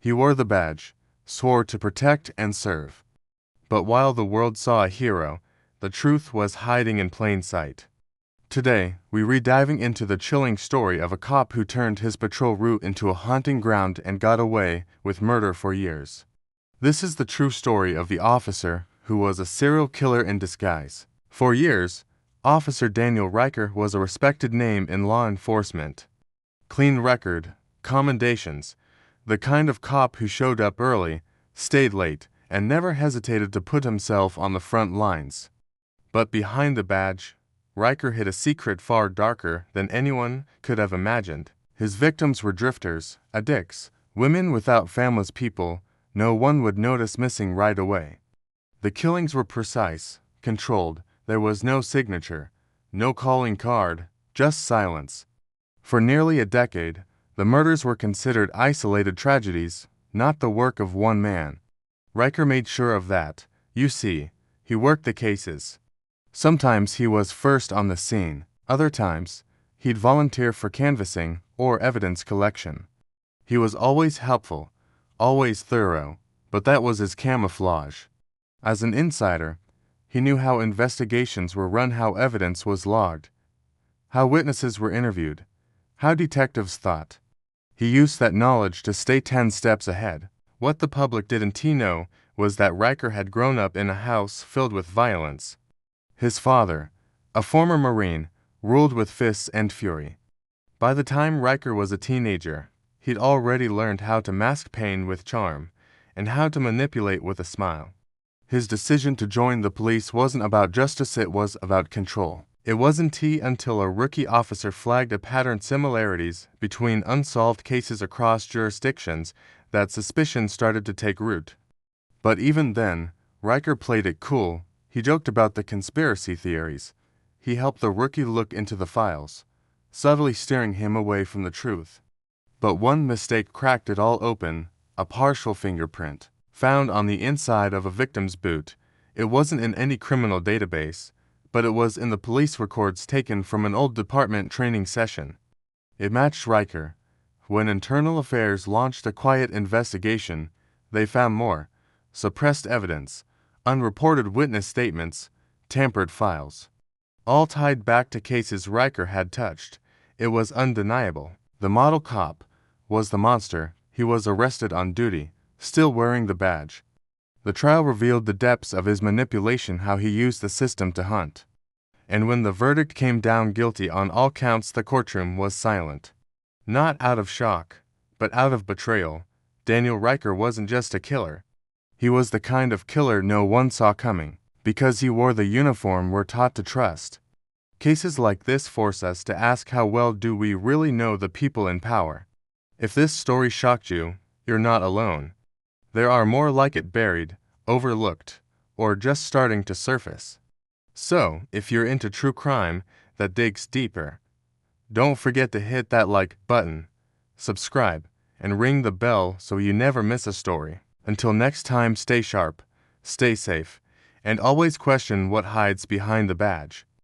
He wore the badge, swore to protect and serve. But while the world saw a hero, the truth was hiding in plain sight. Today, we read diving into the chilling story of a cop who turned his patrol route into a hunting ground and got away with murder for years. This is the true story of the officer who was a serial killer in disguise. For years, Officer Daniel Riker was a respected name in law enforcement. Clean record, commendations, the kind of cop who showed up early, stayed late, and never hesitated to put himself on the front lines. But behind the badge, Riker hid a secret far darker than anyone could have imagined. His victims were drifters, addicts, women without families, people no one would notice missing right away. The killings were precise, controlled. There was no signature, no calling card, just silence. For nearly a decade, the murders were considered isolated tragedies, not the work of one man. Riker made sure of that. You see, he worked the cases. Sometimes he was first on the scene, other times, he'd volunteer for canvassing or evidence collection. He was always helpful, always thorough, but that was his camouflage. As an insider, he knew how investigations were run, how evidence was logged, how witnesses were interviewed, how detectives thought. He used that knowledge to stay 10 steps ahead. What the public didn't know was that Riker had grown up in a house filled with violence. His father, a former Marine, ruled with fists and fury. By the time Riker was a teenager, he'd already learned how to mask pain with charm and how to manipulate with a smile. His decision to join the police wasn't about justice, it was about control. It wasn't until a rookie officer flagged a pattern similarities between unsolved cases across jurisdictions that suspicion started to take root. But even then, Riker played it cool. He joked about the conspiracy theories. He helped the rookie look into the files, subtly steering him away from the truth. But one mistake cracked it all open, a partial fingerprint, found on the inside of a victim's boot. It wasn't in any criminal database, but it was in the police records taken from an old department training session. It matched Riker. When Internal Affairs launched a quiet investigation, they found more: suppressed evidence, unreported witness statements, tampered files. All tied back to cases Riker had touched. It was undeniable. The model cop was the monster. He was arrested on duty, still wearing the badge. The trial revealed the depths of his manipulation, how he used the system to hunt. And when the verdict came down guilty on all counts, the courtroom was silent. Not out of shock, but out of betrayal. Daniel Riker wasn't just a killer. He was the kind of killer no one saw coming, because he wore the uniform we're taught to trust. Cases like this force us to ask, how well do we really know the people in power? If this story shocked you, you're not alone. There are more like it, buried, overlooked, or just starting to surface. So, if you're into true crime that digs deeper, don't forget to hit that like button, subscribe, and ring the bell so you never miss a story. Until next time, stay sharp, stay safe, and always question what hides behind the badge.